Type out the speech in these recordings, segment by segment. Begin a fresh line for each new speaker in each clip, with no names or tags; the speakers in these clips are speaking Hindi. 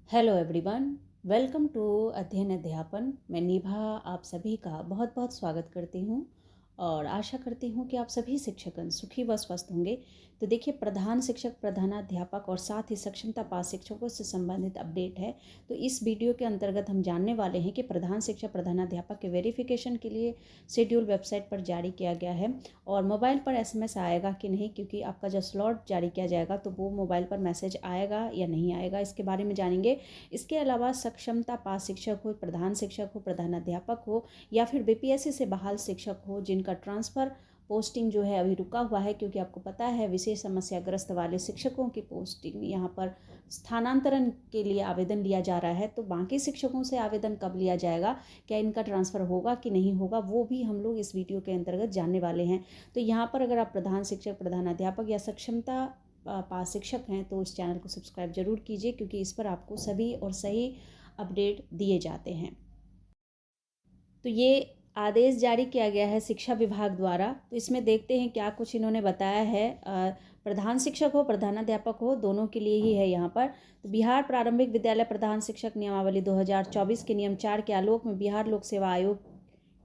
Hello everyone. वेलकम टू अध्ययन अध्यापन। मैं निभा आप सभी का बहुत बहुत स्वागत करती हूँ और आशा करती हूँ कि आप सभी शिक्षकगण सुखी व स्वस्थ होंगे। तो देखिए, प्रधान शिक्षक, प्रधानाध्यापक और साथ ही सक्षमता पास शिक्षकों से संबंधित अपडेट है। तो इस वीडियो के अंतर्गत हम जानने वाले हैं कि प्रधान शिक्षक, प्रधानाध्यापक के वेरिफिकेशन के लिए शेड्यूल वेबसाइट पर जारी किया गया है और मोबाइल पर एसएमएस आएगा कि नहीं, क्योंकि आपका जो स्लॉट जारी किया जाएगा तो वो मोबाइल पर मैसेज आएगा या नहीं आएगा, इसके बारे में जानेंगे। इसके अलावा सक्षमता पास शिक्षक हो, प्रधान शिक्षक हो, प्रधानाध्यापक हो या फिर बीपीएससी से बहाल शिक्षक हो जिनका ट्रांसफ़र पोस्टिंग जो है अभी रुका हुआ है, क्योंकि आपको पता है विशेष समस्याग्रस्त वाले शिक्षकों की पोस्टिंग यहाँ पर स्थानांतरण के लिए आवेदन लिया जा रहा है। तो बाकी शिक्षकों से आवेदन कब लिया जाएगा, क्या इनका ट्रांसफ़र होगा कि नहीं होगा, वो भी हम लोग इस वीडियो के अंतर्गत जानने वाले हैं। तो यहाँ पर अगर आप प्रधान शिक्षक, प्रधानाध्यापक या सक्षमता पास शिक्षक हैं तो इस चैनल को सब्सक्राइब जरूर कीजिए, क्योंकि इस पर आपको सभी और सही अपडेट दिए जाते हैं। तो ये आदेश जारी किया गया है शिक्षा विभाग द्वारा। तो इसमें देखते हैं क्या कुछ इन्होंने बताया है। प्रधान शिक्षक हो, प्रधानाध्यापक हो, दोनों के लिए ही है यहाँ पर। तो बिहार प्रारंभिक विद्यालय प्रधान शिक्षक नियमावली 2024 के नियम 4 के आलोक में बिहार लोक सेवा आयोग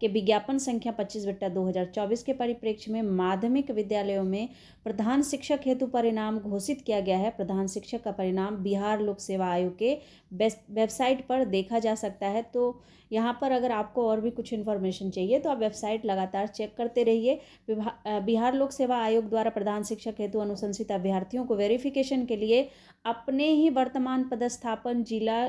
के विज्ञापन संख्या 25/2024 के परिप्रेक्ष्य में माध्यमिक विद्यालयों में प्रधान शिक्षक हेतु परिणाम घोषित किया गया है। प्रधान शिक्षक का परिणाम बिहार लोक सेवा आयोग के वेबसाइट पर देखा जा सकता है। तो यहाँ पर अगर आपको और भी कुछ इन्फॉर्मेशन चाहिए तो आप वेबसाइट लगातार चेक करते रहिए। बिहार लोक सेवा आयोग द्वारा प्रधान शिक्षक हेतु अनुशंसित अभ्यर्थियों को वेरिफिकेशन के लिए अपने ही वर्तमान पदस्थापन जिला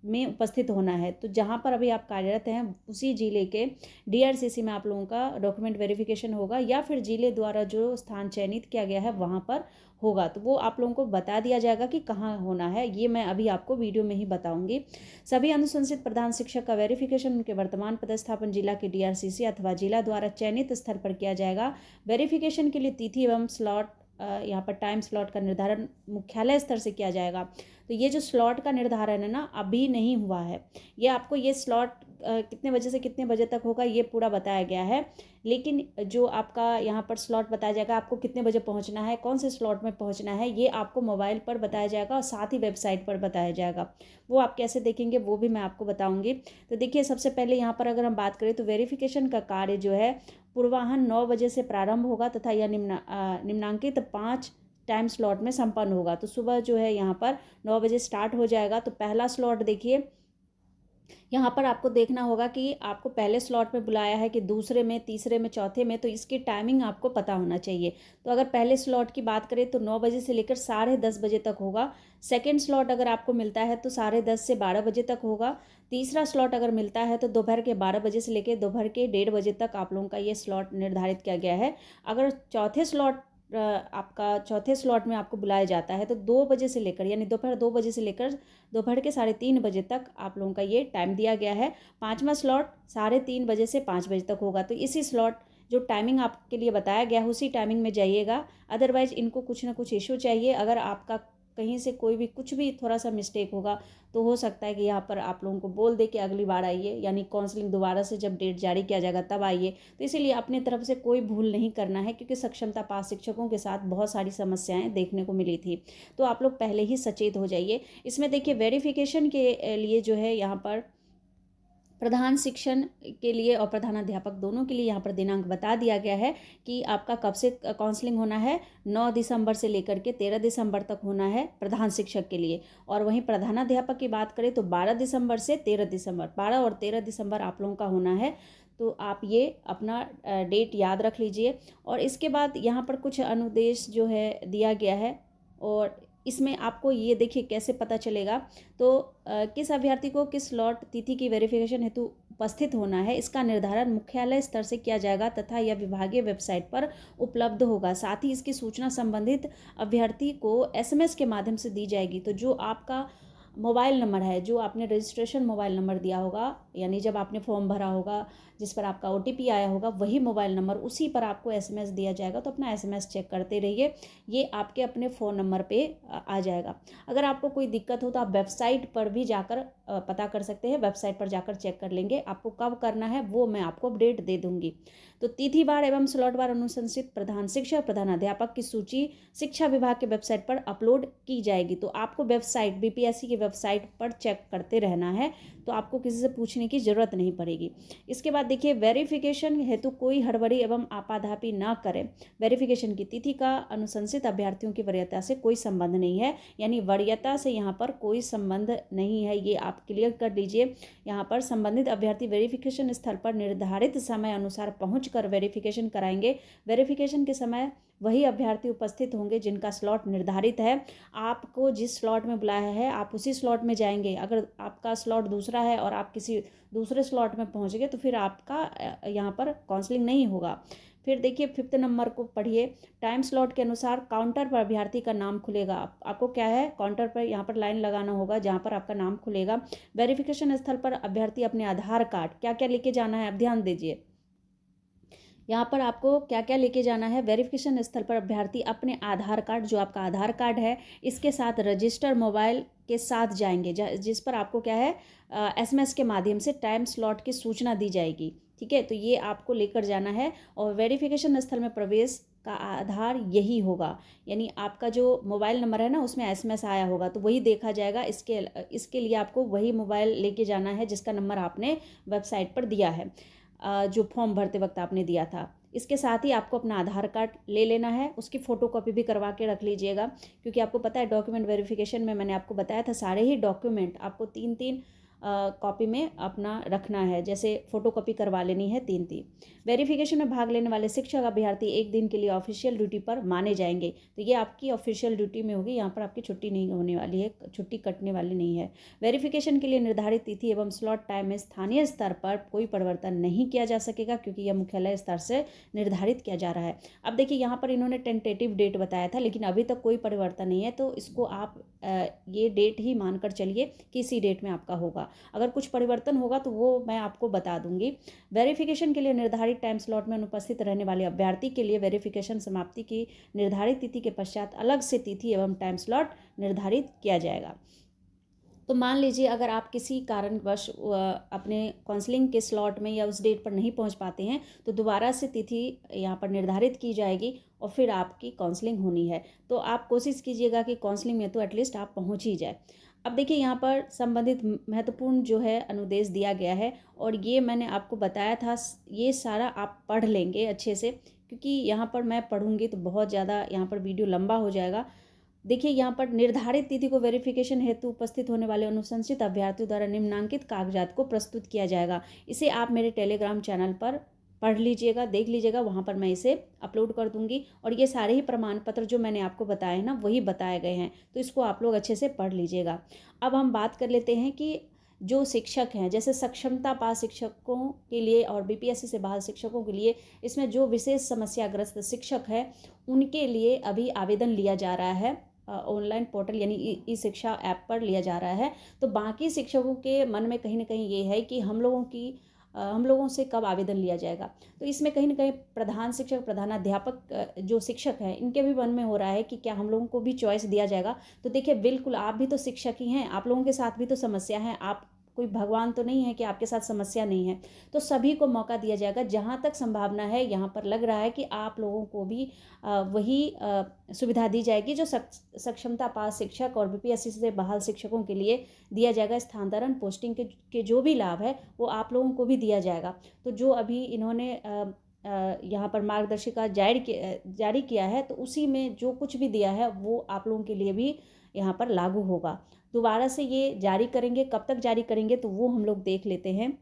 में उपस्थित होना है। तो जहाँ पर अभी आप कार्यरत हैं उसी जिले के डीआरसीसी में आप लोगों का डॉक्यूमेंट वेरिफिकेशन होगा, या फिर जिले द्वारा जो स्थान चयनित किया गया है वहाँ पर होगा। तो वो आप लोगों को बता दिया जाएगा कि कहाँ होना है, ये मैं अभी आपको वीडियो में ही बताऊंगी। सभी अनुशंसित प्रधान शिक्षक का वेरिफिकेशन उनके वर्तमान पदस्थापन जिला के डीआरसीसी अथवा जिला द्वारा चयनित स्थल पर किया जाएगा। वेरिफिकेशन के लिए तिथि एवं स्लॉट, यहाँ पर टाइम स्लॉट का निर्धारण मुख्यालय स्तर से किया जाएगा। तो ये जो स्लॉट का निर्धारण है ना, अभी नहीं हुआ है। ये आपको ये स्लॉट कितने बजे से कितने बजे तक होगा ये पूरा बताया गया है, लेकिन जो आपका यहाँ पर स्लॉट बताया जाएगा, आपको कितने बजे पहुँचना है, कौन से स्लॉट में पहुँचना है, ये आपको मोबाइल पर बताया जाएगा और साथ ही वेबसाइट पर बताया जाएगा। वो आप कैसे देखेंगे वो भी मैं आपको बताऊँगी। तो देखिए, सबसे पहले यहाँ पर अगर हम बात करें तो वेरिफिकेशन का कार्य जो है पूर्वाह्न 9 बजे से प्रारंभ होगा तथा यह निम्नांकित 5 टाइम स्लॉट में संपन्न होगा। तो सुबह जो है यहाँ पर 9 बजे स्टार्ट हो जाएगा। तो पहला स्लॉट देखिए, यहाँ पर आपको देखना होगा कि आपको पहले स्लॉट में बुलाया है कि दूसरे में, तीसरे में, चौथे में, तो इसकी टाइमिंग आपको पता होना चाहिए। तो अगर पहले स्लॉट की बात करें तो 9 बजे से लेकर 10:30 बजे तक होगा। सेकेंड स्लॉट अगर आपको मिलता है तो 10:30 से 12 बजे तक होगा। तीसरा स्लॉट अगर मिलता है तो दोपहर के 12 बजे से लेकर दोपहर के 1:30 बजे तक आप लोगों का ये स्लॉट निर्धारित किया गया है। अगर आपका चौथे स्लॉट में आपको बुलाया जाता है तो 2 बजे से लेकर, यानी दोपहर 2 बजे से लेकर दोपहर के 3:30 बजे तक आप लोगों का ये टाइम दिया गया है। पाँचवा स्लॉट 3:30 बजे से 5 बजे तक होगा। तो इसी स्लॉट जो टाइमिंग आपके लिए बताया गया है उसी टाइमिंग में जाइएगा। अदरवाइज इनको कुछ ना कुछ इशू चाहिए। अगर आपका कहीं से कोई भी कुछ भी थोड़ा सा मिस्टेक होगा तो हो सकता है कि यहाँ पर आप लोगों को बोल दे कि अगली बार आइए, यानी काउंसलिंग दोबारा से जब डेट जारी किया जाएगा तब आइए। तो इसीलिए अपनी तरफ से कोई भूल नहीं करना है, क्योंकि सक्षमता पास शिक्षकों के साथ बहुत सारी समस्याएं देखने को मिली थी। तो आप लोग पहले ही सचेत हो जाइए। इसमें देखिए, वेरिफिकेशन के लिए जो है यहाँ पर प्रधान शिक्षण के लिए और प्रधानाध्यापक दोनों के लिए यहाँ पर दिनांक बता दिया गया है कि आपका कब से काउंसलिंग होना है। 9 दिसंबर से लेकर के 13 दिसंबर तक होना है प्रधान शिक्षक के लिए। और वहीं प्रधानाध्यापक की बात करें तो 12 दिसंबर से 13 दिसंबर, 12 और 13 दिसंबर आप लोगों का होना है। तो आप ये अपना डेट याद रख लीजिए। और इसके बाद यहाँ पर कुछ अनुदेश जो है दिया गया है, और इसमें आपको ये देखिए कैसे पता चलेगा। तो किस अभ्यर्थी को किस स्लॉट तिथि की वेरिफिकेशन हेतु उपस्थित होना है, इसका निर्धारण मुख्यालय स्तर से किया जाएगा तथा यह विभागीय वेबसाइट पर उपलब्ध होगा। साथ ही इसकी सूचना संबंधित अभ्यर्थी को एसएमएस के माध्यम से दी जाएगी। तो जो आपका मोबाइल नंबर है, जो आपने रजिस्ट्रेशन मोबाइल नंबर दिया होगा, यानी जब आपने फॉर्म भरा होगा जिस पर आपका ओटीपी आया होगा, वही मोबाइल नंबर, उसी पर आपको एसएमएस दिया जाएगा। तो अपना एसएमएस चेक करते रहिए, ये आपके अपने फ़ोन नंबर पे आ जाएगा। अगर आपको कोई दिक्कत हो तो आप वेबसाइट पर भी जाकर पता कर सकते हैं। वेबसाइट पर जाकर चेक कर लेंगे। आपको कब करना है वो मैं आपको अपडेट दे दूंगी। तो तिथिवार एवं स्लॉटवार अनुशंसित प्रधान शिक्षक, प्रधानाध्यापक की सूची शिक्षा विभाग के वेबसाइट पर अपलोड की जाएगी। तो आपको वेबसाइट, बीपीएससी की वेबसाइट पर चेक करते रहना है, तो आपको किसी से पूछने की ज़रूरत नहीं पड़ेगी। इसके बाद देखिए, वेरिफिकेशन हेतु कोई हड़बड़ी एवं आपाधापी ना करें। वेरिफिकेशन की तिथि का अनुशंसित अभ्यर्थियों की वरीयता से कोई संबंध नहीं है, यानी वरीयता से यहाँ पर कोई संबंध नहीं है, ये आप क्लियर कर लीजिए। यहाँ पर संबंधित अभ्यर्थी वेरिफिकेशन स्थल पर निर्धारित समय अनुसार पहुंचकर वेरिफिकेशन कराएंगे। वेरिफिकेशन के समय वही अभ्यर्थी उपस्थित होंगे जिनका स्लॉट निर्धारित है। आपको जिस स्लॉट में बुलाया है आप उसी स्लॉट में जाएंगे। अगर आपका स्लॉट दूसरा है और आप किसी दूसरे स्लॉट में पहुंच गए तो फिर आपका यहाँ पर काउंसलिंग नहीं होगा। फिर देखिए 5 नंबर को पढ़िए। टाइम स्लॉट के अनुसार काउंटर पर अभ्यर्थी का नाम खुलेगा। आपको क्या है, काउंटर पर यहाँ पर लाइन लगाना होगा जहाँ पर आपका नाम खुलेगा। वेरिफिकेशन स्थल पर अभ्यर्थी अपने आधार कार्ड क्या क्या लेके जाना है, आप ध्यान दीजिए। यहाँ पर आपको क्या क्या लेके जाना है। वेरिफिकेशन स्थल पर अभ्यर्थी अपने आधार कार्ड, जो आपका आधार कार्ड है, इसके साथ रजिस्टर मोबाइल के साथ जाएंगे, जिस पर आपको क्या है, SMS के माध्यम से टाइम स्लॉट की सूचना दी जाएगी। ठीक है, तो ये आपको लेकर जाना है। और वेरिफिकेशन स्थल में प्रवेश का आधार यही होगा, यानी आपका जो मोबाइल नंबर है ना उसमें SMS आया होगा तो वही देखा जाएगा। इसके लिए आपको वही मोबाइल लेके जाना है जिसका नंबर आपने वेबसाइट पर दिया है, जो फॉर्म भरते वक्त आपने दिया था। इसके साथ ही आपको अपना आधार कार्ड ले लेना है, उसकी फ़ोटोकॉपी भी करवा के रख लीजिएगा, क्योंकि आपको पता है डॉक्यूमेंट वेरिफिकेशन में मैंने आपको बताया था सारे ही डॉक्यूमेंट आपको 3-3 कॉपी में अपना रखना है, जैसे फ़ोटोकॉपी करवा लेनी है 3-3। वेरिफिकेशन में भाग लेने वाले शिक्षक अभ्यर्थी 1 दिन के लिए ऑफिशियल ड्यूटी पर माने जाएंगे। तो ये आपकी ऑफिशियल ड्यूटी में होगी, यहाँ पर आपकी छुट्टी नहीं होने वाली है, छुट्टी कटने वाली नहीं है। वेरिफिकेशन के लिए निर्धारित तिथि एवं स्लॉट टाइम में स्थानीय स्तर पर कोई परिवर्तन नहीं किया जा सकेगा, क्योंकि यह मुख्यालय स्तर से निर्धारित किया जा रहा है। अब देखिए यहाँ पर इन्होंने टेंटेटिव डेट बताया था, लेकिन अभी तक कोई परिवर्तन नहीं है, तो इसको आप ये डेट ही मानकर चलिए कि इसी डेट में आपका होगा। अगर कुछ परिवर्तन होगा तो वो मैं आपको बता दूंगी। वेरिफिकेशन के लिए निर्धारित टाइम स्लॉट में अनुपस्थित रहने वाले अभ्यर्थी के लिए वेरिफिकेशन समाप्ति की निर्धारित तिथि के पश्चात अलग से तिथि एवं टाइम स्लॉट निर्धारित किया जाएगा। तो मान लीजिए अगर आप किसी कारणवश अपने काउंसलिंग के स्लॉट में या उस डेट पर नहीं पहुंच पाते हैं तो दोबारा से तिथि यहाँ पर निर्धारित की जाएगी और फिर आपकी काउंसलिंग होनी है। तो आप कोशिश कीजिएगा कि काउंसलिंग में तो एटलीस्ट आप पहुंच ही जाए। अब देखिए यहाँ पर संबंधित महत्वपूर्ण जो है अनुदेश दिया गया है, और ये मैंने आपको बताया था, ये सारा आप पढ़ लेंगे अच्छे से, क्योंकि यहाँ पर मैं पढ़ूंगी तो बहुत ज़्यादा यहाँ पर वीडियो लंबा हो जाएगा। देखिए यहाँ पर निर्धारित तिथि को वेरिफिकेशन हेतु उपस्थित होने वाले अनुशंसित अभ्यर्थियों द्वारा निम्नांकित कागजात को प्रस्तुत किया जाएगा। इसे आप मेरे टेलीग्राम चैनल पर पढ़ लीजिएगा, देख लीजिएगा, वहाँ पर मैं इसे अपलोड कर दूंगी। और ये सारे ही प्रमाण पत्र जो मैंने आपको बताए हैं ना वही बताए गए हैं, तो इसको आप लोग अच्छे से पढ़ लीजिएगा। अब हम बात कर लेते हैं कि जो शिक्षक हैं, जैसे सक्षमता पास शिक्षकों के लिए और BPSC से बहाल शिक्षकों के लिए, इसमें जो विशेष समस्याग्रस्त शिक्षक है उनके लिए अभी आवेदन लिया जा रहा है ऑनलाइन पोर्टल यानी ई शिक्षा ऐप पर लिया जा रहा है। तो बाकी शिक्षकों के मन में कहीं ना कहीं ये है कि हम लोगों से कब आवेदन लिया जाएगा। तो इसमें कहीं ना कहीं प्रधान शिक्षक, प्रधानाध्यापक जो शिक्षक हैं इनके भी मन में हो रहा है कि क्या हम लोगों को भी चॉइस दिया जाएगा। तो देखिए बिल्कुल, आप भी तो शिक्षक ही हैं, आप लोगों के साथ भी तो समस्या है, आप कोई भगवान तो नहीं है कि आपके साथ समस्या नहीं है। तो सभी को मौका दिया जाएगा। जहाँ तक संभावना है यहाँ पर लग रहा है कि आप लोगों को भी वही सुविधा दी जाएगी जो सक्षमता पास शिक्षक और BPSC से बहाल शिक्षकों के लिए दिया जाएगा। स्थानांतरण पोस्टिंग के जो भी लाभ है वो आप लोगों को भी दिया जाएगा। तो जो अभी इन्होंने यहाँ पर मार्गदर्शिका जारी किया है तो उसी में जो कुछ भी दिया है वो आप लोगों के लिए भी यहाँ पर लागू होगा। दोबारा से ये जारी करेंगे, कब तक जारी करेंगे तो वो हम लोग देख लेते हैं।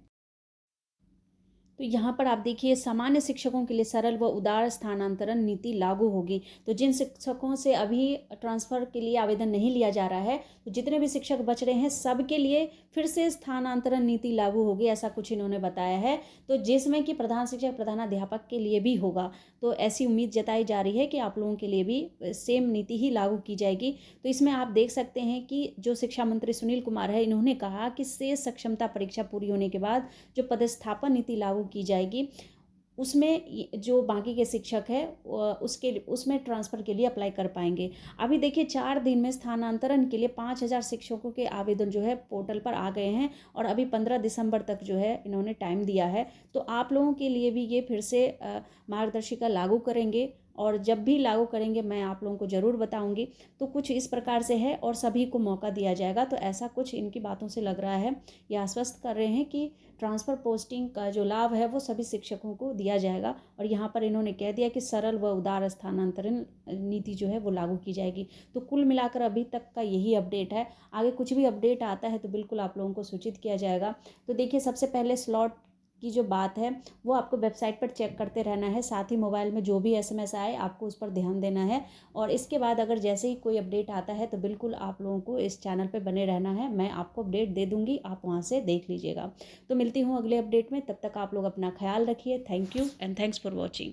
तो यहाँ पर आप देखिए, सामान्य शिक्षकों के लिए सरल व उदार स्थानांतरण नीति लागू होगी। तो जिन शिक्षकों से अभी ट्रांसफ़र के लिए आवेदन नहीं लिया जा रहा है, तो जितने भी शिक्षक बच रहे हैं सब के लिए फिर से स्थानांतरण नीति लागू होगी, ऐसा कुछ इन्होंने बताया है। तो जिसमें कि प्रधान शिक्षक, प्रधानाध्यापक के लिए भी होगा। तो ऐसी उम्मीद जताई जा रही है कि आप लोगों के लिए भी सेम नीति ही लागू की जाएगी। तो इसमें आप देख सकते हैं कि जो शिक्षा मंत्री सुनील कुमार है, इन्होंने कहा कि शेष सक्षमता परीक्षा पूरी होने के बाद जो पदस्थापन नीति लागू की जाएगी उसमें जो बाकी के शिक्षक हैं उसमें ट्रांसफ़र के लिए अप्लाई कर पाएंगे। अभी देखिए 4 दिन में स्थानांतरण के लिए 5000 शिक्षकों के आवेदन जो है पोर्टल पर आ गए हैं, और अभी 15 दिसंबर तक जो है इन्होंने टाइम दिया है। तो आप लोगों के लिए भी ये फिर से मार्गदर्शिका लागू करेंगे और जब भी लागू करेंगे मैं आप लोगों को ज़रूर बताऊंगी। तो कुछ इस प्रकार से है और सभी को मौका दिया जाएगा, तो ऐसा कुछ इनकी बातों से लग रहा है। ये आश्वस्त कर रहे हैं कि ट्रांसफ़र पोस्टिंग का जो लाभ है वो सभी शिक्षकों को दिया जाएगा, और यहाँ पर इन्होंने कह दिया कि सरल व उदार स्थानांतरण नीति जो है वो लागू की जाएगी। तो कुल मिलाकर अभी तक का यही अपडेट है। आगे कुछ भी अपडेट आता है तो बिल्कुल आप लोगों को सूचित किया जाएगा। तो देखिए, सबसे पहले स्लॉट की जो बात है वो आपको वेबसाइट पर चेक करते रहना है, साथ ही मोबाइल में जो भी एसएमएस आए आपको उस पर ध्यान देना है। और इसके बाद अगर जैसे ही कोई अपडेट आता है तो बिल्कुल आप लोगों को इस चैनल पे बने रहना है, मैं आपको अपडेट दे दूंगी, आप वहाँ से देख लीजिएगा। तो मिलती हूँ अगले अपडेट में, तब तक आप लोग अपना ख्याल रखिए। Thank you and thanks for watching.